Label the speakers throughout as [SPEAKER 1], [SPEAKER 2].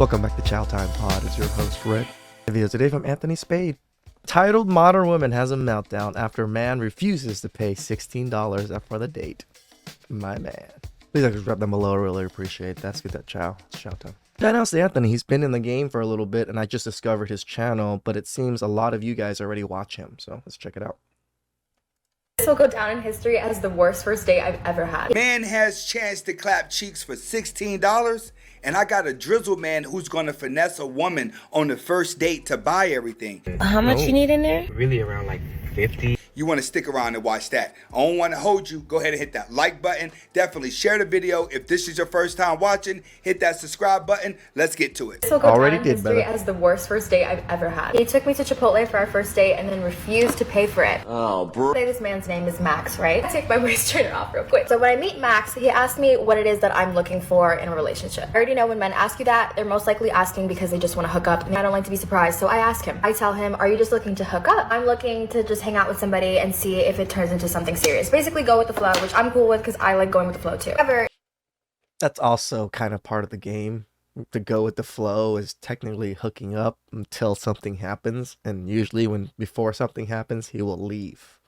[SPEAKER 1] Welcome back to TheChowTimePod. It's your host, Red. The video today from Anthony Spade. Titled, Modern Woman Has a Meltdown After Man Refuses to Pay $16 for the Date. My man. Please subscribe down below. I really appreciate it. That's good. It's Showtime. Shout out to Anthony. He's been in the game for a little bit, and I just discovered his channel, but it seems a lot of you guys already watch him, so let's check it out.
[SPEAKER 2] This will go down in history as the worst first date I've ever had.
[SPEAKER 3] Man has chance to clap cheeks for $16, and I got a drizzle man who's gonna finesse a woman on the first date to buy everything.
[SPEAKER 4] How much you need in there?
[SPEAKER 5] Really around like 50.
[SPEAKER 3] You want to stick around and watch that. I don't want to hold you. Go ahead and hit that like button. Definitely share the video. If this is your first time watching, hit that subscribe button. Let's get to it.
[SPEAKER 2] This will go down in history as the worst first date I've ever had. He took me to Chipotle for our first date and then refused to pay for it.
[SPEAKER 5] Oh, bro.
[SPEAKER 2] Say this man's name is Max, right? I'll take my waist trainer off real quick. So when I meet Max, he asked me what it is that I'm looking for in a relationship. I already know when men ask you that, they're most likely asking because they just want to hook up. And I don't like to be surprised, so I ask him. I tell him, are you just looking to hook up? I'm looking to just hang out with somebody and see if it turns into something serious. Basically go with the flow, which I'm cool with because I like going with the flow too. However,
[SPEAKER 1] That's also kind of part of the game. To go with the flow is technically hooking up until something happens, and usually before something happens, he will leave.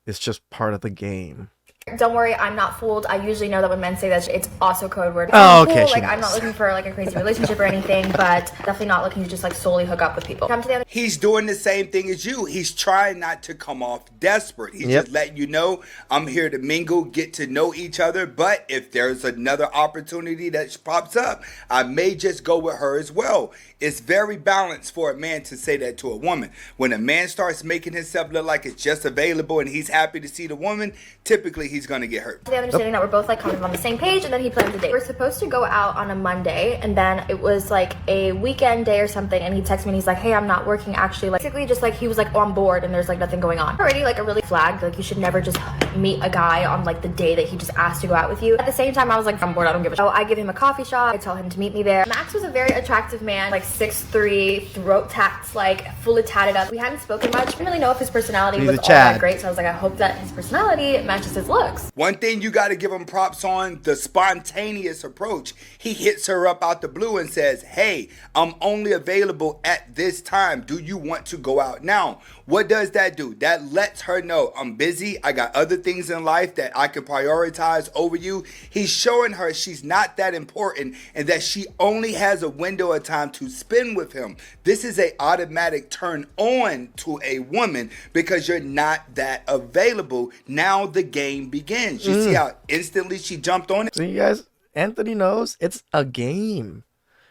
[SPEAKER 1] It's just part of the game.
[SPEAKER 2] don't worry, I'm not fooled. I usually know that when men say that, it's also code word.
[SPEAKER 1] Oh, okay.
[SPEAKER 2] Cool. Like, I'm not looking for like a crazy relationship or anything, but definitely not looking to just like solely hook up with people. Come to the other.
[SPEAKER 3] He's doing the same thing as you. He's trying not to come off desperate. He's just letting you know, I'm here to mingle, get to know each other. But if there's another opportunity that pops up, I may just go with her as well. It's very balanced for a man to say that to a woman. When a man starts making himself look like it's just available and he's happy to see the woman, typically he's going to get hurt.
[SPEAKER 2] The understanding that we're both like kind of on the same page, and then he plans a date. We're supposed to go out on a Monday, and then it was like a weekend day or something, and he texted me and he's like, hey, I'm not working actually. Like basically just like he was like on board and there's like nothing going on. Already like a really flagged, like you should never just meet a guy on like the day that he just asked to go out with you. At the same time, I was like, I'm bored, I don't give a shit. So I give him a coffee shop, I tell him to meet me there. Max was a very attractive man, like 6'3", throat tats, like fully tatted up. We hadn't spoken much. I didn't really know if his personality was all that great, so I was like, I hope that his personality matches his looks.
[SPEAKER 3] One thing you got to give him props on, the spontaneous approach. He hits her up out the blue and says, hey, I'm only available at this time. Do you want to go out now? What does that do? That lets her know I'm busy. I got other things in life that I can prioritize over you. He's showing her she's not that important and that she only has a window of time to spend with him. This is an automatic turn on to a woman because you're not that available. Now the game begins. You see how instantly she jumped on it?
[SPEAKER 1] So you guys, Anthony knows it's a game.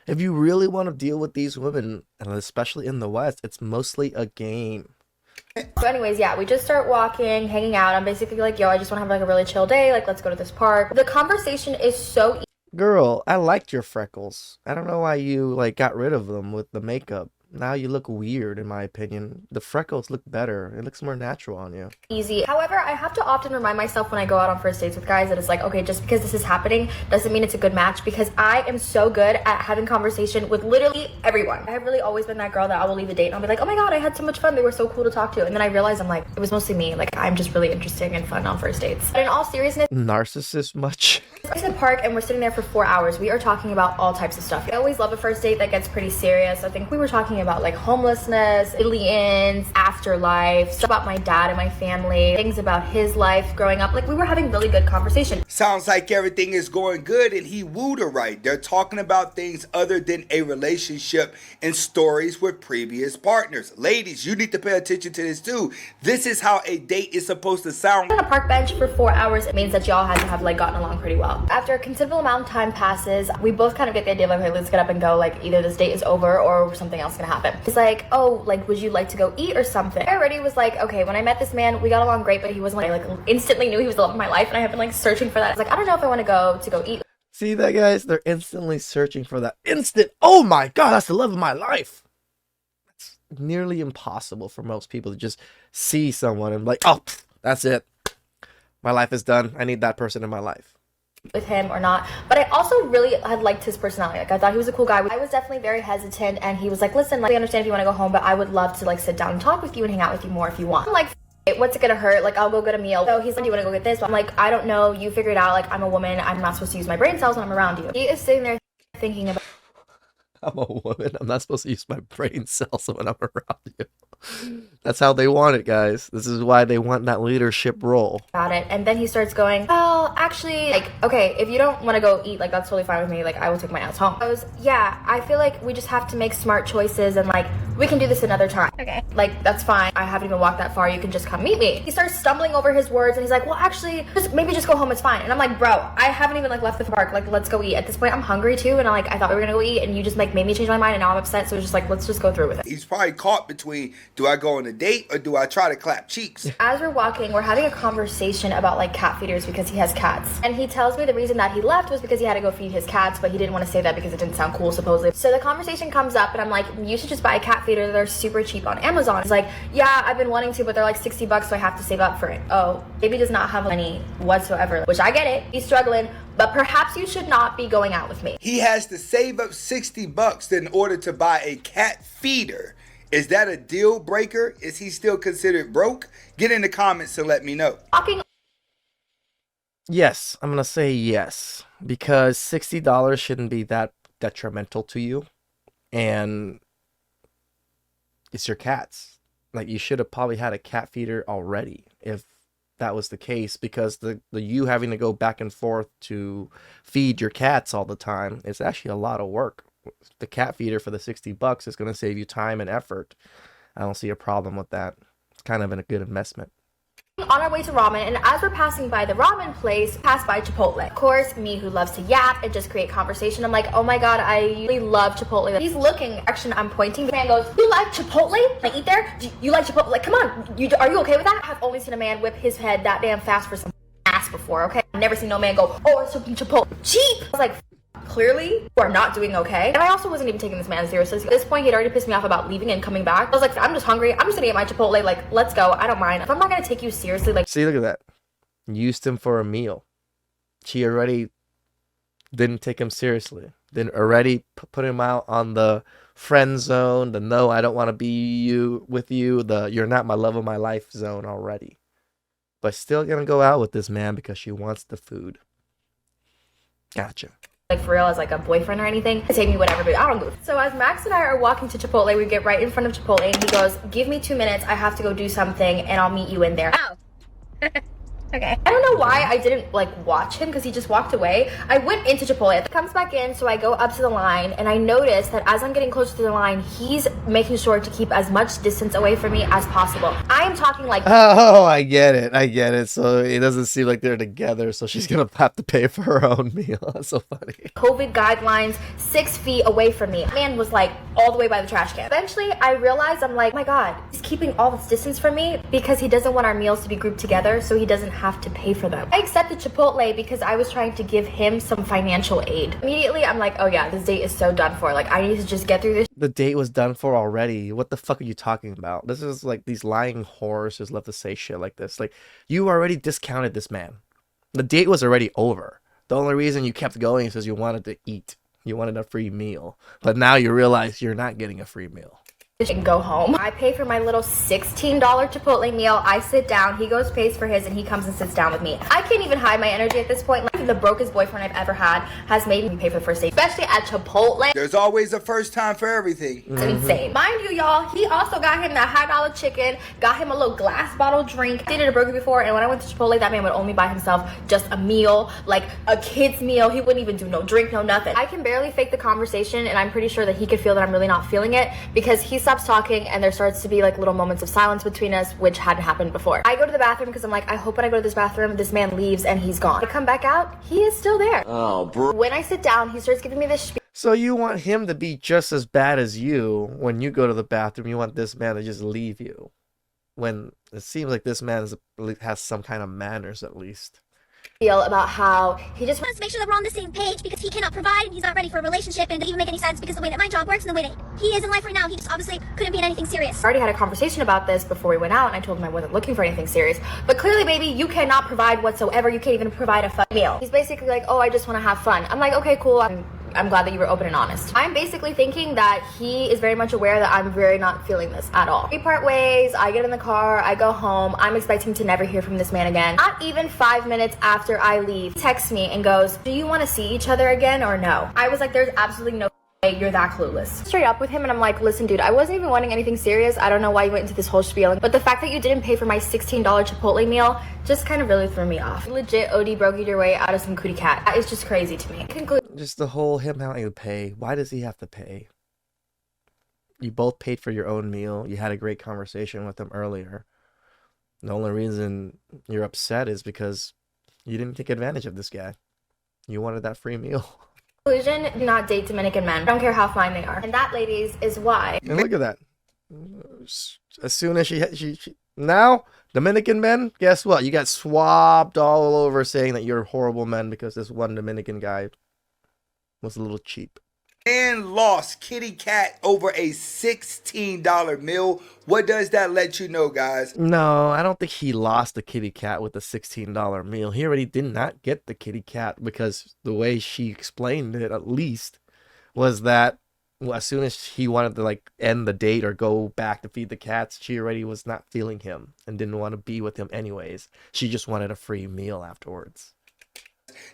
[SPEAKER 1] If you really want to deal with these women, and especially in the West, it's mostly a game.
[SPEAKER 2] So anyways, yeah, we just start walking, hanging out. I'm basically like, yo, I just want to have like a really chill day. Like, let's go to this park. The conversation is so
[SPEAKER 1] Girl, I liked your freckles. I don't know why you like got rid of them with the makeup. Now you look weird, in my opinion. The freckles look better. It looks more natural on you.
[SPEAKER 2] easy. However, I have to often remind myself when I go out on first dates with guys that it's like, okay, just because this is happening doesn't mean it's a good match, because I am so good at having conversation with literally everyone. I have really always been that girl that I will leave a date and I'll be like, oh my god, I had so much fun. They were so cool to talk to. And then I realize I'm like, it was mostly me. Like, I'm just really interesting and fun on first dates. But in all seriousness,
[SPEAKER 1] Narcissist much?
[SPEAKER 2] we're in the park and we're sitting there for 4 hours. We are talking about all types of stuff. I always love a first date that gets pretty serious. I think we were talking about like homelessness, aliens, afterlife, stuff about my dad and my family, things about his life growing up. Like, we were having really good conversation.
[SPEAKER 3] Sounds like everything is going good and he wooed her right. They're talking about things other than a relationship and stories with previous partners. Ladies, you need to pay attention to this too. This is how a date is supposed to sound.
[SPEAKER 2] On a park bench for 4 hours, it means that y'all had to have like gotten along pretty well. After a considerable amount of time passes, we both kind of get the idea of like, okay, let's get up and go. Like, either this date is over or something else is gonna happen. It's like, oh, like, would you like to go eat or something? I already was like, okay, when I met this man, we got along great, but he wasn't like instantly knew he was the love of my life, and I have been like searching for that. I was like, I don't know if I want to go eat.
[SPEAKER 1] See that, guys? They're instantly searching for that instant, oh my god, that's the love of my life. It's nearly impossible for most people to just see someone and be like, oh, that's it. My life is done. I need that person in my life.
[SPEAKER 2] With him or not, but I also really had liked his personality. Like, I thought he was a cool guy. I was definitely very hesitant, and he was like, listen, like, I understand if you want to go home, but I would love to like sit down and talk with you and hang out with you more if you want. I'm like, what's it gonna hurt? Like, I'll go get a meal. So he's like, do you want to go get this? But I'm like, I don't know, you figure it out. Like, I'm a woman, I'm not supposed to use my brain cells when I'm around you. He is sitting there thinking about
[SPEAKER 1] I'm a woman. I'm not supposed to use my brain cells when I'm around you. That's how they want it, guys. This is why they want that leadership role.
[SPEAKER 2] About it. And then he starts going, well, actually, like, okay, if you don't want to go eat, like, that's totally fine with me. Like, I will take my ass home. I was, yeah, I feel like we just have to make smart choices and, like, we can do this another time. Okay. Like, that's fine. I haven't even walked that far. You can just come meet me. He starts stumbling over his words and he's like, well, actually, maybe just go home. It's fine. And I'm like, bro, I haven't even, like, left the park. Like, let's go eat. At this point, I'm hungry too. And I thought we were going to go eat and you just, like, made me change my mind and now I'm upset. So it's just like, let's just go through with it.
[SPEAKER 3] He's probably caught between, do I go on a date or do I try to clap cheeks?
[SPEAKER 2] As we're walking, we're having a conversation about like cat feeders because he has cats. And he tells me the reason that he left was because he had to go feed his cats, but he didn't want to say that because it didn't sound cool, supposedly. So the conversation comes up and I'm like, you should just buy a cat feeder. They're super cheap on Amazon. He's like, yeah, I've been wanting to, but they're like $60, so I have to save up for it. Oh, baby does not have money whatsoever, which I get it. He's struggling, but perhaps you should not be going out with me.
[SPEAKER 3] He has to save up $60 in order to buy a cat feeder. Is that a deal breaker? Is he still considered broke? Get in the comments and let me know.
[SPEAKER 1] Yes, I'm going to say yes. Because $60 shouldn't be that detrimental to you. And it's your cats. Like, you should have probably had a cat feeder already if that was the case. Because the you having to go back and forth to feed your cats all the time is actually a lot of work. The cat feeder for the $60 is going to save you time and effort. I don't see a problem with that. It's kind of a good investment.
[SPEAKER 2] On our way to ramen, and as we're passing by the ramen place, pass by Chipotle. Of course, me who loves to yap and just create conversation, I'm like, oh my god, I really love Chipotle. He's looking, actually I'm pointing. The man goes, you like Chipotle? Can I eat there? Do you like Chipotle? Like, come on, are you okay with that? I've only seen a man whip his head that damn fast for some ass before, okay? I've never seen no man go, oh, it's Chipotle cheap. I was like, clearly you are not doing okay. And I also wasn't even taking this man seriously. At this point, he'd already pissed me off about leaving and coming back. I was like, I'm just hungry. I'm just gonna get my Chipotle. Like, let's go. I don't mind. If I'm not gonna take you seriously, like,
[SPEAKER 1] see, look at that. Used him for a meal. She already didn't take him seriously. Then already put him out on the friend zone, the no, I don't want to be with you, the you're not my love of my life zone already. But still gonna go out with this man because she wants the food. Gotcha.
[SPEAKER 2] Like for real as like a boyfriend or anything. Take me whatever, but I don't do it. So as Max and I are walking to Chipotle, we get right in front of Chipotle and he goes, give me 2 minutes, I have to go do something and I'll meet you in there. Oh. Okay. I don't know why I didn't like watch him because he just walked away. I went into Chipotle. It comes back in, so I go up to the line and I notice that as I'm getting closer to the line, he's making sure to keep as much distance away from me as possible. I am talking like,
[SPEAKER 1] oh, I get it. So it doesn't seem like they're together, so she's gonna have to pay for her own meal. That's so funny.
[SPEAKER 2] COVID guidelines, 6 feet away from me. Man was like all the way by the trash can. Eventually I realized, I'm like, oh my god, he's keeping all this distance from me because he doesn't want our meals to be grouped together, so he doesn't have to pay for them. I accepted Chipotle because I was trying to give him some financial aid. Immediately I'm like, oh yeah, this date is so done for. Like, I need to just get through this.
[SPEAKER 1] The date was done for already. What the fuck are you talking about? This is like these lying whores just love to say shit like this. Like, you already discounted this man. The date was already over. The only reason you kept going is because you wanted to eat. You wanted a free meal. But now you realize you're not getting a free meal.
[SPEAKER 2] And go home. I pay for my little $16 Chipotle meal. I sit down, he goes pays for his, and he comes and sits down with me. I can't even hide my energy at this point. Like, the brokest boyfriend I've ever had has made me pay for the first date, especially at Chipotle.
[SPEAKER 3] There's always a first time for everything.
[SPEAKER 2] It's insane. Mind you, y'all, he also got him that high dollar chicken, got him a little glass bottle drink. I dated a broker before, and when I went to Chipotle, that man would only buy himself just a meal, like a kid's meal. He wouldn't even do no drink, no nothing. I can barely fake the conversation, and I'm pretty sure that he could feel that I'm really not feeling it because he stops talking and there starts to be like little moments of silence between us, which hadn't happened before. I go to the bathroom because I'm like, I hope when I go to this bathroom, this man leaves and he's gone. I come back out, he is still there. Oh, bro. When I sit down, he starts giving me this spiel.
[SPEAKER 1] So you want him to be just as bad as you when you go to the bathroom. You want this man to just leave you. When it seems like this man has some kind of manners at least.
[SPEAKER 2] About how he just
[SPEAKER 4] wants to make sure that we're on the same page because he cannot provide and he's not ready for a relationship and it doesn't even make any sense because the way that my job works and the way that he is in life right now, he just obviously couldn't be in anything serious.
[SPEAKER 2] I already had a conversation about this before we went out and I told him I wasn't looking for anything serious. But clearly, baby, you cannot provide whatsoever. You can't even provide a fun meal. He's basically like, oh, I just want to have fun. I'm like, okay, cool. I'm glad that you were open and honest. I'm basically thinking that he is very much aware that I'm very not feeling this at all. We part ways, I get in the car, I go home. I'm expecting to never hear from this man again. Not even 5 minutes after I leave, he texts me and goes, do you want to see each other again or no? I was like, there's absolutely no Hey, you're that clueless. Straight up with him, and I'm like, listen, dude, I wasn't even wanting anything serious. I don't know why you went into this whole spiel, but the fact that you didn't pay for my $16 Chipotle meal just kind of really threw me off. Legit OD brokered your way out of some cootie cat. That is just crazy to me.
[SPEAKER 1] Just the whole him having to pay. Why does he have to pay? You both paid for your own meal. You had a great conversation with him earlier. The only reason you're upset is because you didn't take advantage of this guy. You wanted that free meal.
[SPEAKER 2] Conclusion, do not date Dominican men. I don't care how fine they are. And that, ladies, is why.
[SPEAKER 1] And look at that. As soon as she now, Dominican men, guess what? You got swabbed all over saying that you're horrible men because this one Dominican guy was a little cheap.
[SPEAKER 3] And lost kitty cat over a $16 meal. What does that let you know, guys?
[SPEAKER 1] No, I don't think he lost the kitty cat with the $16 meal. He already did not get the kitty cat because the way she explained it, at least, was that as soon as he wanted to like end the date or go back to feed the cats, she already was not feeling him and didn't want to be with him anyways. She just wanted a free meal afterwards.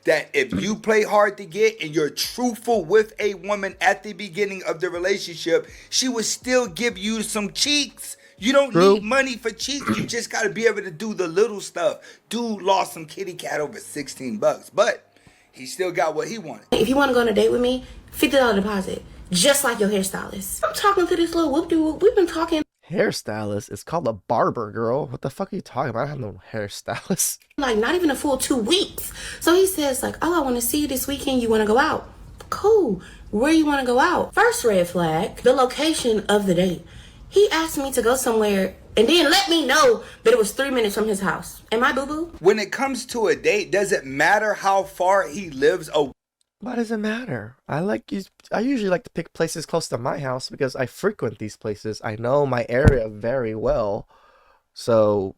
[SPEAKER 3] That if you play hard to get and you're truthful with a woman at the beginning of the relationship, she will still give you some cheeks. You don't need money for cheeks. You just got to be able to do the little stuff. Dude lost some kitty cat over $16, but he still got what he wanted.
[SPEAKER 6] If you want to go on a date with me, $50 deposit, just like your hairstylist. I'm talking to this little whoop-de-whoop. We've been talking.
[SPEAKER 1] Hairstylist? It's called a barber, girl. What the fuck are you talking about? I have no hairstylist.
[SPEAKER 6] Like, not even a full 2 weeks. So he says, like, oh, I want to see you this weekend. You want to go out? Cool. Where you want to go out? First red flag, the location of the date. He asked me to go somewhere and then let me know that it was 3 minutes from his house. Am I boo-boo?
[SPEAKER 3] When it comes to a date, does it matter how far he lives away?
[SPEAKER 1] Why does it matter? I usually like to pick places close to my house because I frequent these places. I know my area very well. So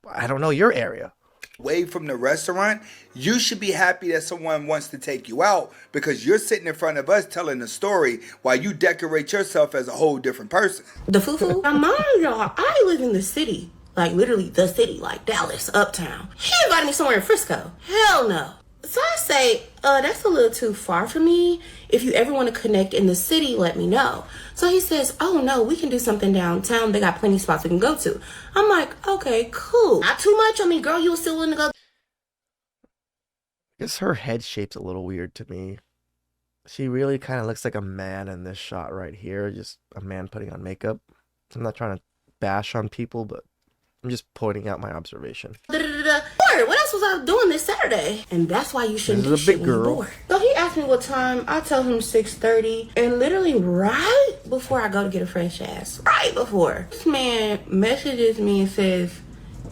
[SPEAKER 1] I don't know your area.
[SPEAKER 3] Away from the restaurant, you should be happy that someone wants to take you out because you're sitting in front of us telling a story while you decorate yourself as a whole different person.
[SPEAKER 6] The foo-foo? Now, mind y'all, I live in the city. Like, literally the city, like Dallas, uptown. He invited me somewhere in Frisco. Hell no. So I say, that's a little too far for me. If you ever want to connect in the city, let me know. So he says, oh no, we can do something downtown. They got plenty of spots we can go to. I'm like, okay, cool. Not too much. I mean, girl, you were still willing to go.
[SPEAKER 1] I guess her head shape's a little weird to me. She really kind of looks like a man in this shot right here. Just a man putting on makeup. I'm not trying to bash on people, but I'm just pointing out my observation.
[SPEAKER 6] What else was I doing this Saturday? And that's why you shouldn't do shit when you're bored. So he asked me what time. I tell him 6:30. And literally right before I go to get a fresh ass, right before, this man messages me and says,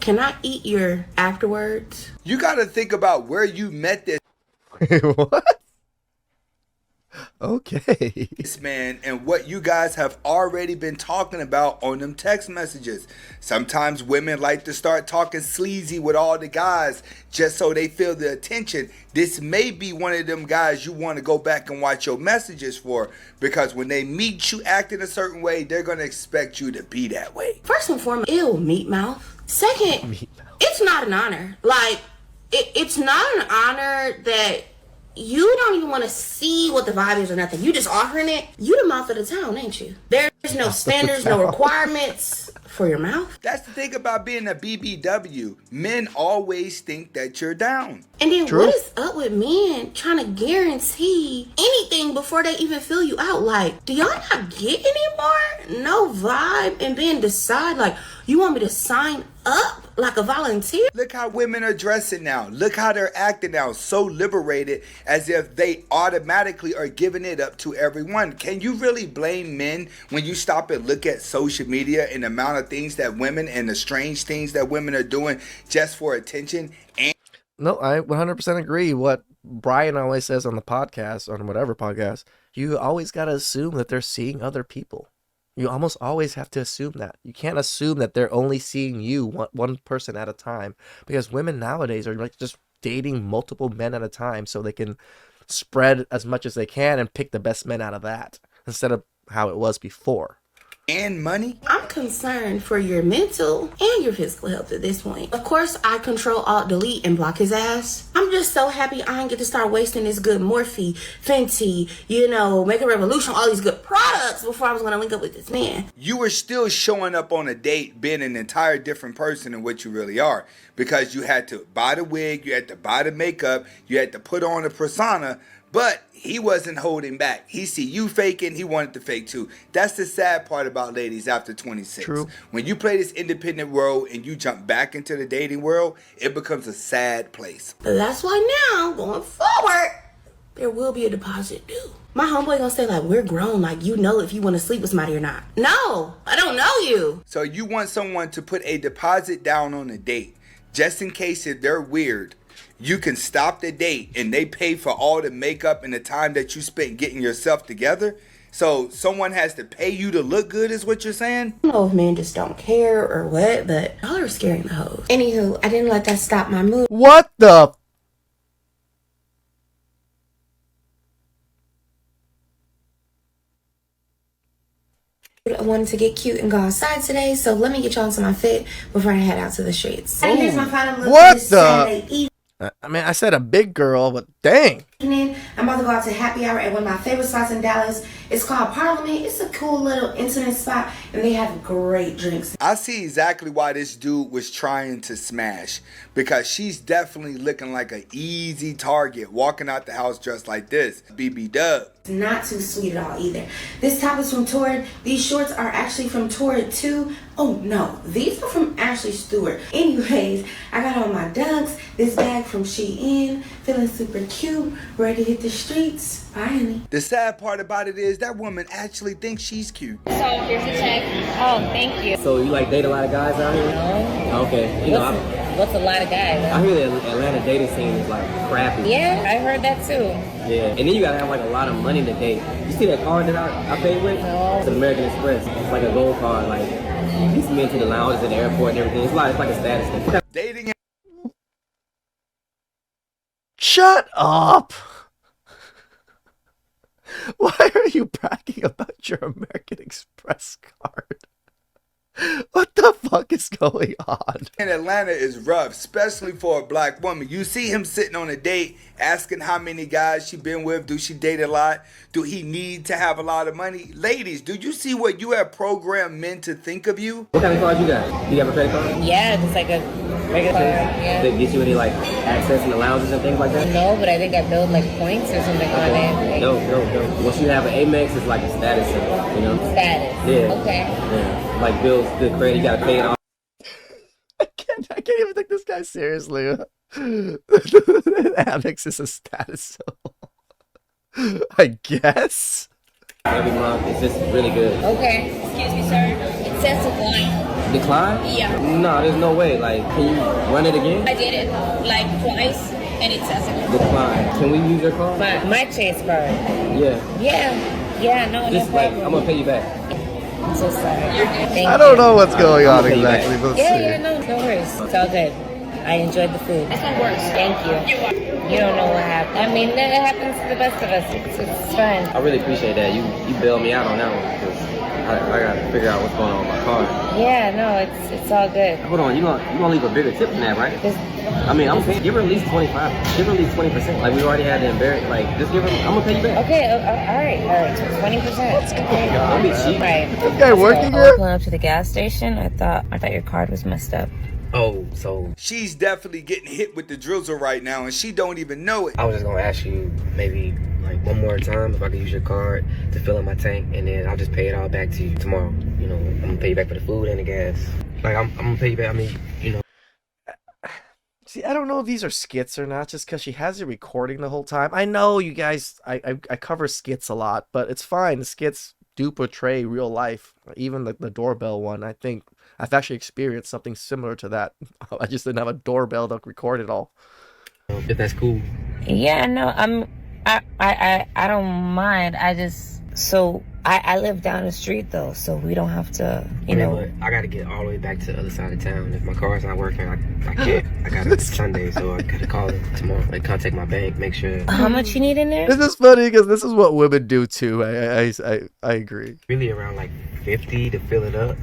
[SPEAKER 6] can I eat your afterwards?
[SPEAKER 3] You got to think about where you met this
[SPEAKER 1] What? Okay.
[SPEAKER 3] man and what you guys have already been talking about on them text messages. Sometimes women like to start talking sleazy with all the guys just so they feel the attention. This may be one of them guys you want to go back and watch your messages for, because when they meet you acting a certain way, they're going to expect you to be that way.
[SPEAKER 6] First and foremost, ew, meat mouth. Second, it's not an honor. Like, it's not an honor that you don't even want to see what the vibe is or nothing. You just offering it. You the mouth of the town, ain't you? There's no standards, no requirements for your mouth.
[SPEAKER 3] That's the thing about being a BBW. Men always think that you're down.
[SPEAKER 6] And then what is up with men trying to guarantee anything before they even fill you out? Like, do y'all not get anymore? No vibe, and then decide, like, you want me to sign up like a volunteer?
[SPEAKER 3] Look how women are dressing now. Look how they're acting now. So liberated, as if they automatically are giving it up to everyone. Can you really blame men when you stop and look at social media and the amount of things that women and the strange things that women are doing just for attention? And
[SPEAKER 1] No, I 100% agree. What Brian always says on the podcast, on whatever podcast, you always got to assume that they're seeing other people. You almost always have to assume that. You can't assume that they're only seeing you one person at a time, because women nowadays are like just dating multiple men at a time so they can spread as much as they can and pick the best men out of that instead of how it was before.
[SPEAKER 3] And money?
[SPEAKER 6] I'm concerned for your mental and your physical health at this point. Of course, I control, alt, delete, and block his ass. I'm just so happy I ain't get to start wasting this good Morphe, Fenty, Make a Revolution, all these good products before I was gonna link up with this man.
[SPEAKER 3] You were still showing up on a date being an entire different person than what you really are. Because you had to buy the wig, you had to buy the makeup, you had to put on a persona. But he wasn't holding back. He see you faking, he wanted to fake too. That's the sad part about ladies after 26.
[SPEAKER 1] True.
[SPEAKER 3] When you play this independent world and you jump back into the dating world, it becomes a sad place.
[SPEAKER 6] But that's why now, going forward, there will be a deposit due. My homeboy gonna say like, we're grown, like you know if you want to sleep with somebody or not. No, I don't know you.
[SPEAKER 3] So you want someone to put a deposit down on a date, just in case if they're weird. You can stop the date and they pay for all the makeup and the time that you spent getting yourself together. So someone has to pay you to look good is what you're saying?
[SPEAKER 6] I don't know if men just don't care or what, but y'all are scaring the hoes. Anywho, I didn't let that stop my mood.
[SPEAKER 1] What the?
[SPEAKER 6] I wanted to get cute and go outside today, so let me get y'all into my fit before I head out to the streets. And here's my final look
[SPEAKER 1] What
[SPEAKER 6] for this
[SPEAKER 1] the?
[SPEAKER 6] Saturday evening.
[SPEAKER 1] I mean, I said a big girl, but dang.
[SPEAKER 6] I'm about to go out to happy hour at one of my favorite spots in Dallas. It's called Parliament. It's a cool little intimate spot, and they have great drinks.
[SPEAKER 3] I see exactly why this dude was trying to smash. Because she's definitely looking like an easy target walking out the house dressed like this. BB Dub.
[SPEAKER 6] Not too sweet at all either. This top is from Torrid. These shorts are actually from Torrid too. Oh no, these are from Ashley Stewart. Anyways, I got on my dunks, this bag from Shein, feeling super cute, ready to hit the streets. Bye, honey.
[SPEAKER 3] The sad part about it is that woman actually thinks she's cute.
[SPEAKER 7] So here's the check. Oh, thank you.
[SPEAKER 5] So you like date a lot of guys out here?
[SPEAKER 7] No.
[SPEAKER 5] Okay.
[SPEAKER 7] What's a lot of guys?
[SPEAKER 5] I hear the Atlanta dating scene is like crappy.
[SPEAKER 7] Yeah, I heard that too.
[SPEAKER 5] Yeah. And then you gotta have like a lot of money to date. You see that card that I paid with?
[SPEAKER 7] No.
[SPEAKER 5] It's an American Express. It's like a gold card. Like you see me into the lounges at the airport and everything. It's like a status thing.
[SPEAKER 3] Dating.
[SPEAKER 1] Shut up. Why are you bragging about your American Express card? What the fuck is going on?
[SPEAKER 3] In Atlanta is rough, especially for a black woman. You see him sitting on a date, asking how many guys she been with. Do she date a lot? Do he need to have a lot of money? Ladies, do you see what you have programmed men to think of you?
[SPEAKER 5] What kind of card you got? You have a credit card?
[SPEAKER 7] Yeah, just like a regular card. Yeah.
[SPEAKER 5] That get you any like access in the lounges and things like that?
[SPEAKER 7] No, but I think I build like points or something on it. Like,
[SPEAKER 5] No. Once you have an Amex, it's like a status symbol, you know?
[SPEAKER 7] status.
[SPEAKER 5] Yeah.
[SPEAKER 7] Okay.
[SPEAKER 5] Yeah. Like bills, good credit, you gotta pay it off.
[SPEAKER 1] I can't even take this guy seriously. Amex is a status symbol. I guess.
[SPEAKER 5] Every month, it's just really good.
[SPEAKER 7] Okay. Excuse me, sir. It says decline.
[SPEAKER 5] Decline?
[SPEAKER 7] Yeah.
[SPEAKER 5] No, there's no way. Like, can you run it again?
[SPEAKER 7] I did it like twice, and it says it.
[SPEAKER 5] Decline. Can we use your card?
[SPEAKER 7] My Chase card.
[SPEAKER 5] Yeah.
[SPEAKER 7] Yeah, no
[SPEAKER 5] Just like, I'm gonna pay you back.
[SPEAKER 7] I'm so sorry. Thank
[SPEAKER 1] I don't
[SPEAKER 7] you.
[SPEAKER 1] know what's going on
[SPEAKER 5] Okay,
[SPEAKER 1] exactly, but let's see.
[SPEAKER 7] Yeah, no worries. It's all good. I enjoyed the food. That's not worse. Thank you. You don't know what happened. I mean, that happens to the best of us. It's fine.
[SPEAKER 5] I really appreciate that. You bailed me out on that one because I gotta figure out what's going on with my card.
[SPEAKER 7] Yeah, no, it's all good.
[SPEAKER 5] Hold on, you gonna leave a bigger tip than that, right? I mean, I'm paying. Give her at least 25. Give her at least 20%. Like we already had the embarrassment. Like just give her. I'm gonna pay you back.
[SPEAKER 7] Okay, all right. So 20%.
[SPEAKER 5] Don't be cheap.
[SPEAKER 7] Right.
[SPEAKER 1] This guy working
[SPEAKER 7] So,
[SPEAKER 1] here?
[SPEAKER 7] pulling up to the gas station. I thought your card was messed up.
[SPEAKER 5] Oh, so
[SPEAKER 3] She's definitely getting hit with the drizzle right now, and she don't even know it.
[SPEAKER 5] I was just gonna ask you maybe like one more time if I could use your card to fill up my tank, and then I'll just pay it all back to you tomorrow. You know, I'm gonna pay you back for the food and the gas. Like I'm gonna pay you back. I mean, you know.
[SPEAKER 1] See, I don't know if these are skits or not, just because she has it recording the whole time. I know you guys, I cover skits a lot, but it's fine. The skits do portray real life. Even the doorbell one, I think I've actually experienced something similar to that. I just didn't have a doorbell to record it all.
[SPEAKER 5] If that's cool.
[SPEAKER 7] Yeah, no, I don't mind. So I live down the street though, so we don't have to, you know.
[SPEAKER 5] But I gotta get all the way back to the other side of town. If my car's not working, I can't. I gotta, it's Sunday, so I gotta call them tomorrow. Like, contact my bank, make sure.
[SPEAKER 7] How much you need in there?
[SPEAKER 1] This is funny because this is what women do too. I agree.
[SPEAKER 5] Really around like 50 to fill it up.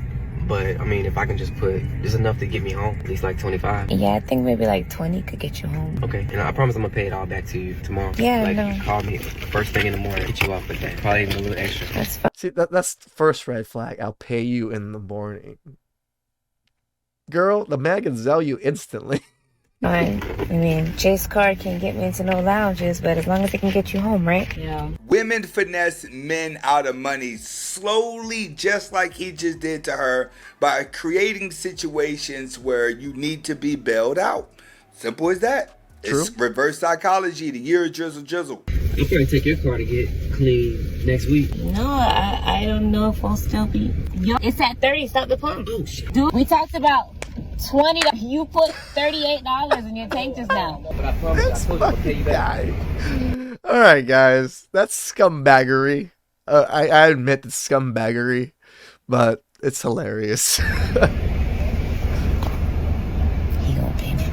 [SPEAKER 5] But, I mean, if I can just put just enough to get me home, at least like 25.
[SPEAKER 7] Yeah, I think maybe like 20 could get you home.
[SPEAKER 5] Okay, and I promise I'm gonna pay it all back to you tomorrow.
[SPEAKER 7] Yeah,
[SPEAKER 5] like,
[SPEAKER 7] no.
[SPEAKER 5] Call me first thing in the morning, get you off with that. Probably even a little extra.
[SPEAKER 7] That's fine.
[SPEAKER 1] See, that's the first red flag. I'll pay you in the morning. Girl, the man can sell you instantly.
[SPEAKER 7] Fine. I mean, Chase card can get me into no lounges, but as long as it can get you home, right? Yeah.
[SPEAKER 3] Women finesse men out of money slowly, just like he just did to her, by creating situations where you need to be bailed out. Simple as that.
[SPEAKER 1] True.
[SPEAKER 3] It's reverse psychology, the year of drizzle.
[SPEAKER 5] I'll probably take your car to get clean next week.
[SPEAKER 7] No, I don't know if I'll still be. Yo, it's at 30. Stop the pump.
[SPEAKER 5] Oh, shit.
[SPEAKER 7] Dude, we talked about 20. You put $38 in your tank just now.
[SPEAKER 5] But I promise, I told you I'll pay you back.
[SPEAKER 1] All right, guys, that's scumbaggery. I admit it's scumbaggery, but it's hilarious.
[SPEAKER 7] He gonna pay me.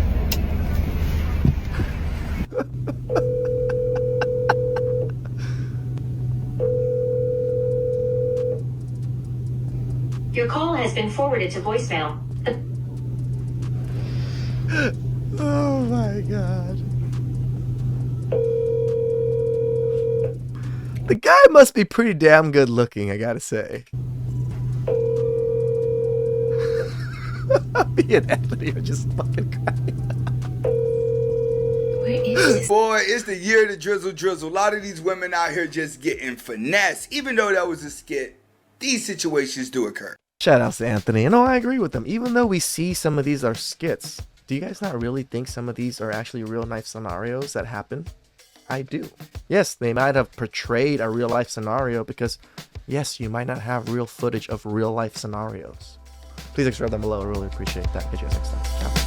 [SPEAKER 8] Your call has been forwarded to voicemail.
[SPEAKER 1] Oh my god. The guy must be pretty damn good looking, I gotta say. Me and Anthony are just fucking crying.
[SPEAKER 7] Where is this?
[SPEAKER 3] Boy, it's the year of the drizzle. A lot of these women out here just getting finesse. Even though that was a skit, these situations do occur.
[SPEAKER 1] Shout outs to Anthony. And I agree with him. Even though we see some of these are skits, do you guys not really think some of these are actually real life scenarios that happen? I do. Yes, they might have portrayed a real life scenario because, yes, you might not have real footage of real life scenarios. Please subscribe down below. I really appreciate that. Catch you guys next time. Ciao.